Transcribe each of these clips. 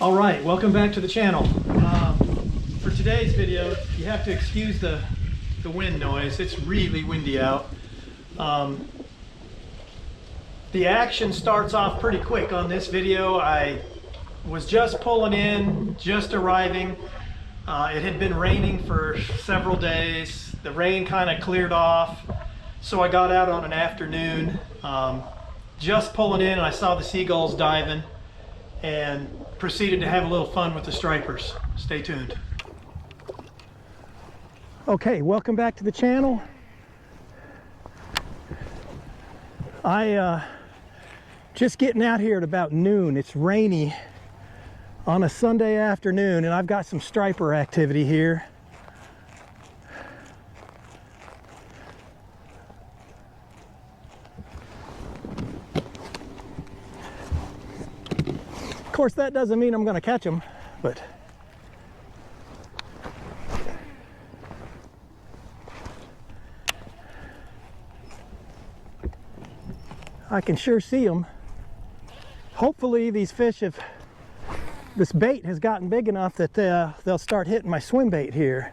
All right, welcome back to the channel. For today's video, you have to excuse the wind noise. It's really windy out. The action starts off pretty quick on this video. I was just pulling in, just arriving. It had been raining for several days. The rain kind of cleared off, so I got out on an afternoon, just pulling in, and I saw the seagulls diving and proceeded to have a little fun with the stripers. Stay tuned. Okay, welcome back to the channel. Just getting out here at about noon. It's rainy on a Sunday afternoon, and I've got some striper activity here. Of course, that doesn't mean I'm going to catch them, but I can sure see them. Hopefully these fish this bait has gotten big enough that they'll start hitting my swim bait here.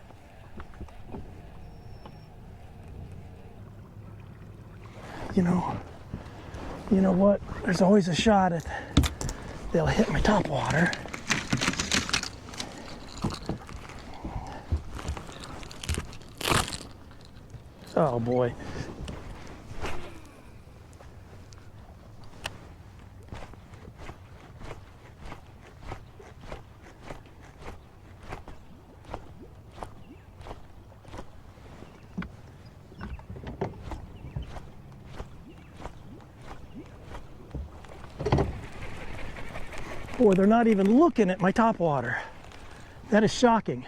You know what? There's always a shot at they'll hit my top water. Oh boy. Boy, they're not even looking at my top water. That is shocking.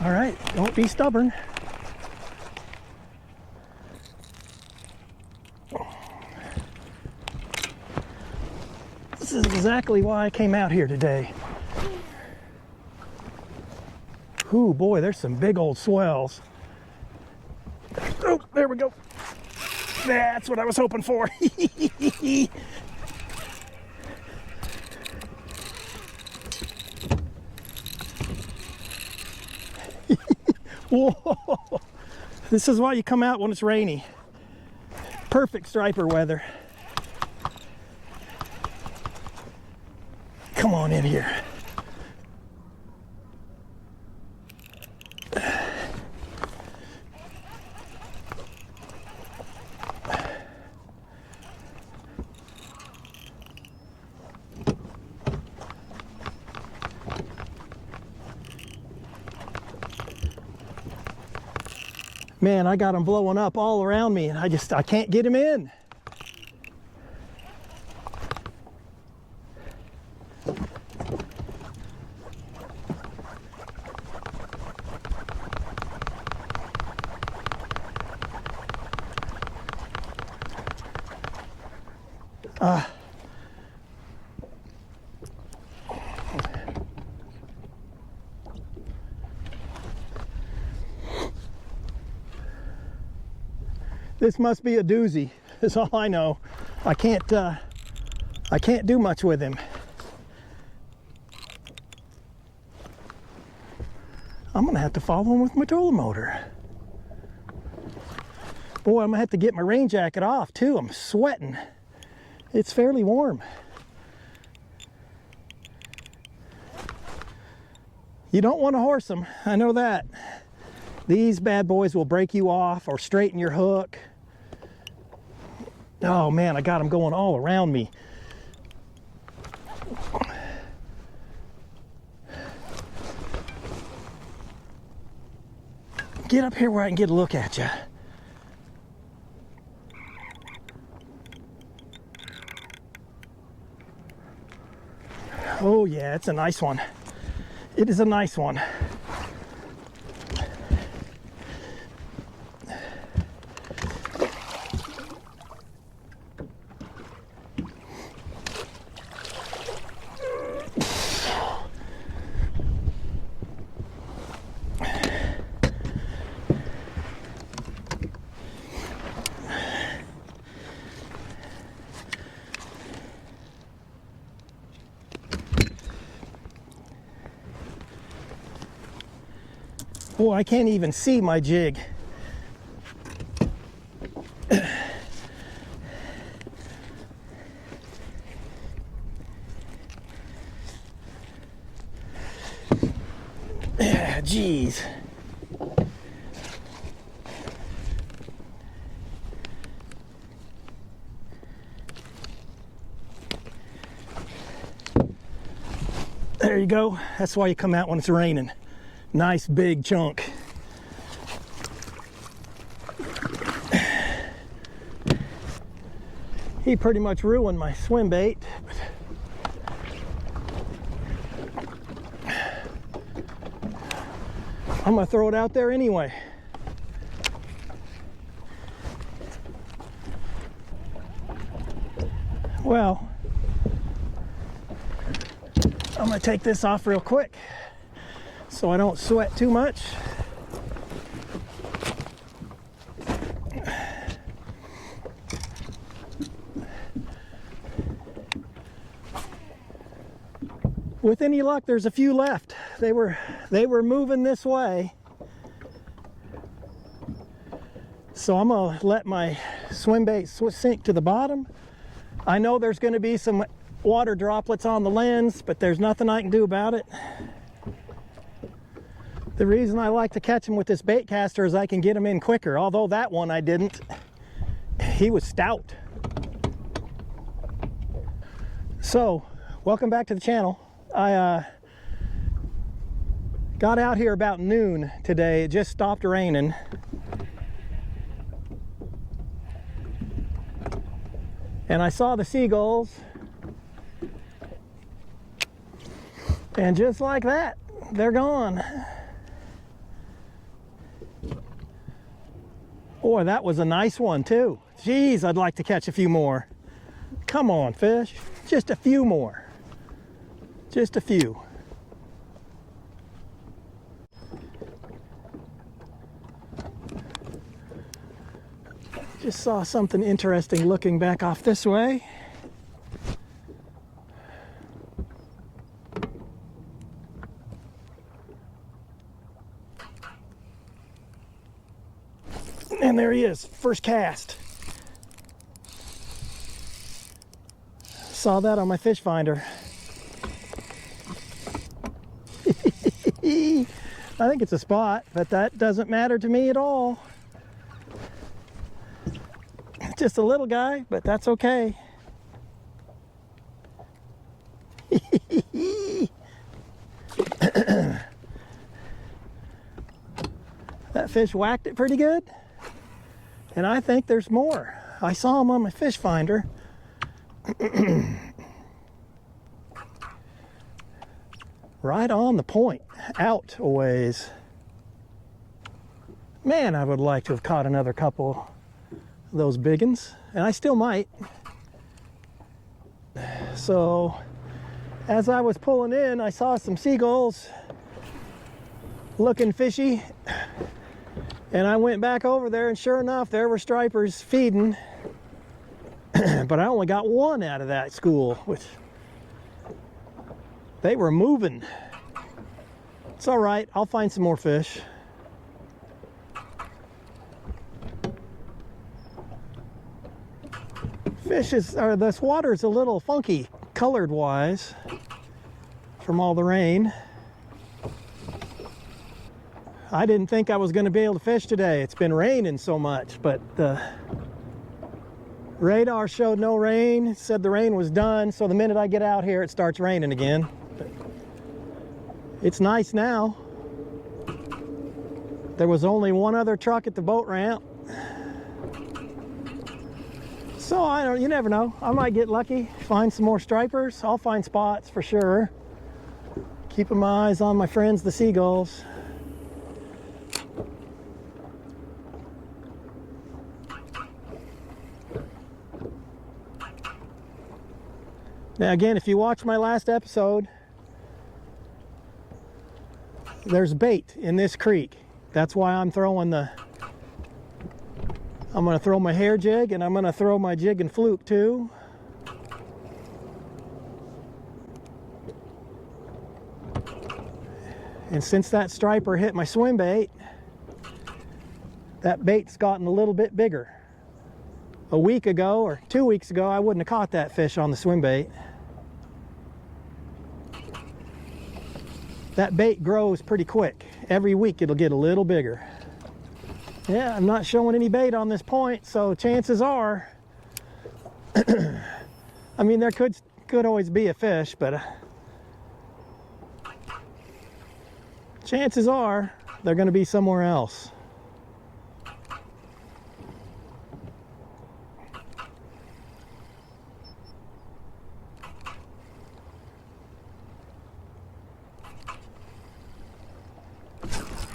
All right, don't be stubborn. This is exactly why I came out here today. Ooh, boy, there's some big old swells. Oh, there we go. That's what I was hoping for. Whoa. This is why you come out when it's rainy. Perfect striper weather. Come on in here. Man, I got them blowing up all around me, and I can't get them in. This must be a doozy. That's all I know. I can't do much with him. I'm gonna have to follow him with my trolling motor. Boy, I'm gonna have to get my rain jacket off too. I'm sweating. It's fairly warm. You don't want to horse them, I know that. These bad boys will break you off or straighten your hook. Oh man, I got them going all around me. Get up here where I can get a look at you. Oh yeah, it's a nice one. It is a nice one. Oh, I can't even see my jig. Jeez. There you go. That's why you come out when it's raining. Nice big chunk. He pretty much ruined my swim bait. I'm gonna throw it out there anyway. Well, I'm gonna take this off real quick so I don't sweat too much. With any luck, there's a few left. They were moving this way. So I'm gonna let my swim bait sink to the bottom. I know there's gonna be some water droplets on the lens, but there's nothing I can do about it. The reason I like to catch them with this bait caster is I can get them in quicker, although that one I didn't. He was stout. So, welcome back to the channel. I got out here about noon today. It just stopped raining. And I saw the seagulls. And just like that, they're gone. Boy, that was a nice one too. Geez, I'd like to catch a few more. Come on, fish. Just a few more. Just a few. Just saw something interesting looking back off this way. And there he is, first cast. Saw that on my fish finder. I think it's a spot, but that doesn't matter to me at all. Just a little guy, but that's okay. That fish whacked it pretty good. And I think there's more. I saw him on my fish finder. Right on the point, out a ways. Man, I would like to have caught another couple of those big ones, and I still might. So, as I was pulling in, I saw some seagulls looking fishy, and I went back over there, and sure enough, there were stripers feeding. But I only got one out of that school, which they were moving. It's all right, I'll find some more fish. This water is a little funky colored wise from all the rain. I didn't think I was going to be able to fish today. It's been raining so much, but the radar showed no rain. It said the rain was done, so the minute I get out here it starts raining again. But it's nice now. There was only one other truck at the boat ramp. So you never know. I might get lucky, find some more stripers. I'll find spots for sure. Keeping my eyes on my friends, the seagulls. Now again, if you watch my last episode, there's bait in this creek. That's why I'm going to throw my hair jig, and I'm going to throw my jig and fluke too. And since that striper hit my swim bait, that bait's gotten a little bit bigger. A week ago or 2 weeks ago, I wouldn't have caught that fish on the swim bait. That bait grows pretty quick. Every week it'll get a little bigger. Yeah, I'm not showing any bait on this point, so chances are, I mean, there could always be a fish, but chances are they're going to be somewhere else.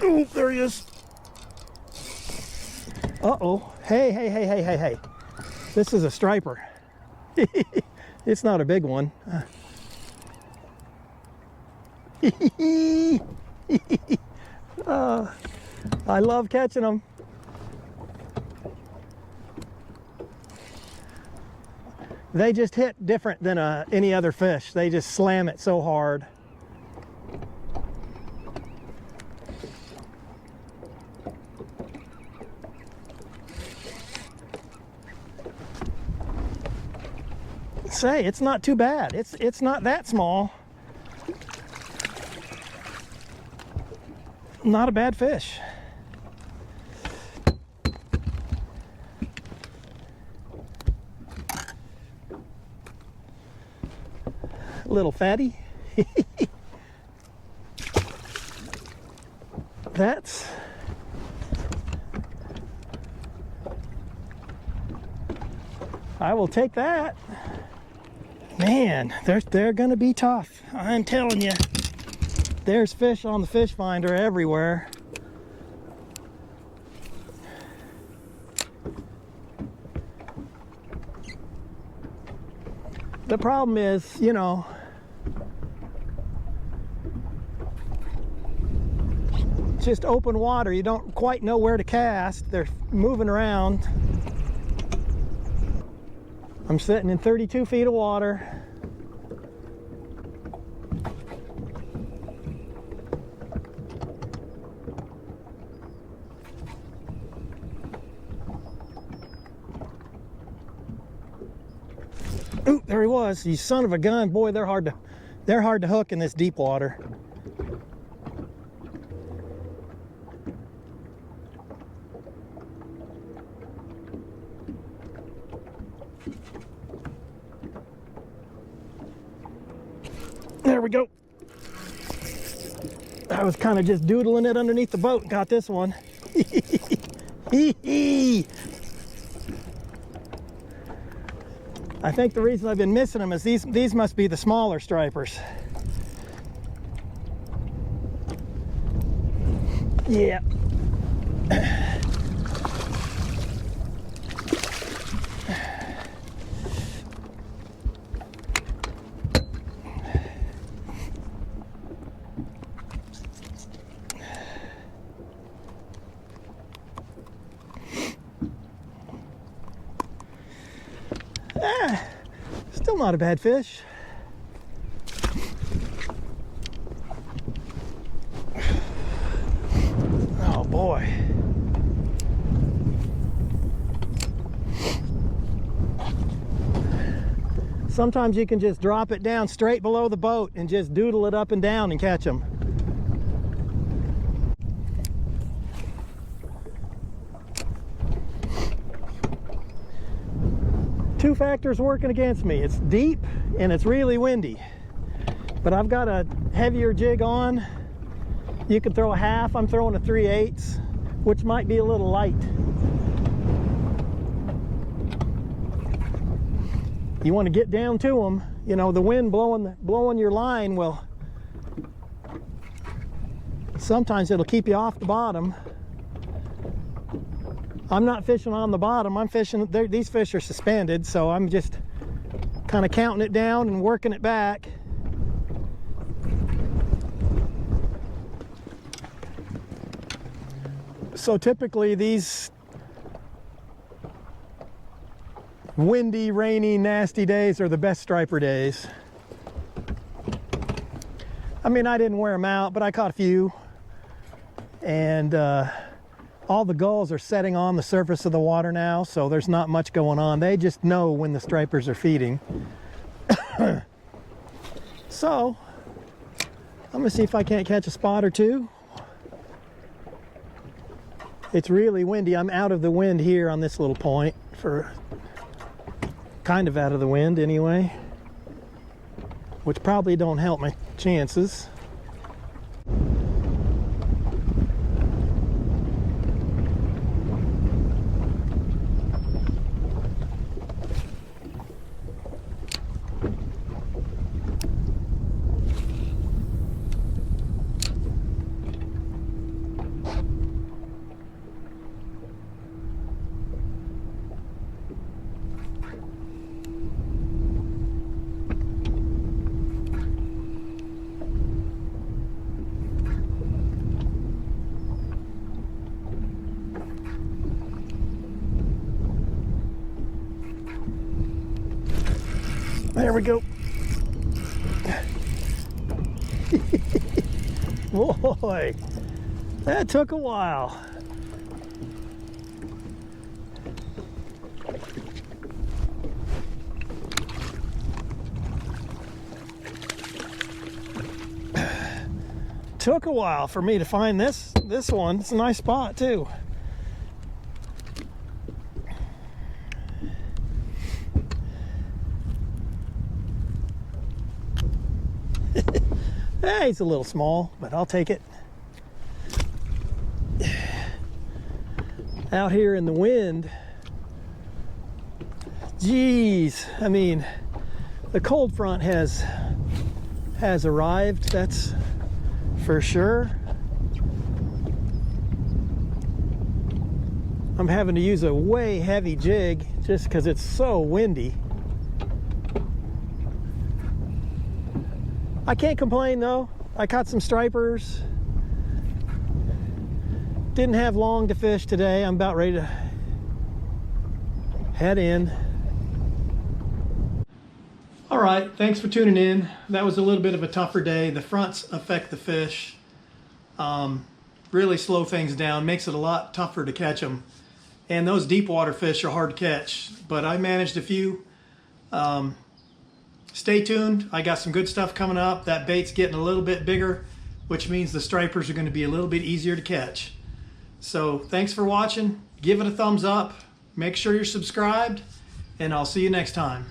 Oh, there he is. Uh-oh. Hey. This is a striper. It's not a big one. I love catching them. They just hit different than any other fish. They just slam it so hard. Say, it's not too bad. It's not that small. Not a bad fish. Little fatty. That's I will take that. Man, they're gonna be tough. I'm telling you. There's fish on the fish finder everywhere. The problem is, you know, just open water. You don't quite know where to cast. They're moving around. I'm sitting in 32 feet of water. Ooh, there he was. You son of a gun. Boy, they're hard to hook in this deep water. There we go. I was kind of just doodling it underneath the boat and got this one. I think the reason I've been missing them is these must be the smaller stripers. Yeah. Still not a bad fish. Oh boy. Sometimes you can just drop it down straight below the boat and just doodle it up and down and catch them. Two factors working against me. It's deep and it's really windy. But I've got a heavier jig on. You can throw a half. I'm throwing a 3/8, which might be a little light. You want to get down to them. You know, the wind blowing your line will sometimes it'll keep you off the bottom. I'm not fishing on the bottom. I'm fishing, these fish are suspended, so I'm just kind of counting it down and working it back. So typically these windy, rainy, nasty days are the best striper days. I mean, I didn't wear them out, but I caught a few. And all the gulls are setting on the surface of the water now, so there's not much going on. They just know when the stripers are feeding. So, I'm gonna see if I can't catch a spot or two. It's really windy. I'm out of the wind here on this little point, for kind of out of the wind anyway, which probably don't help my chances. There we go. Boy, that took a while. Took a while for me to find this one. It's a nice spot too. Hey, it's a little small, but I'll take it. Out here in the wind, geez, I mean, the cold front has arrived, that's for sure. I'm having to use a way heavy jig just because it's so windy. I can't complain though. I caught some stripers. Didn't have long to fish today. I'm about ready to head in. All right, thanks for tuning in. That was a little bit of a tougher day. The fronts affect the fish. Really slow things down, makes it a lot tougher to catch them. And those deep water fish are hard to catch, but I managed a few. Stay tuned. I got some good stuff coming up. That bait's getting a little bit bigger, which means the stripers are going to be a little bit easier to catch. So thanks for watching. Give it a thumbs up. Make sure you're subscribed, and I'll see you next time.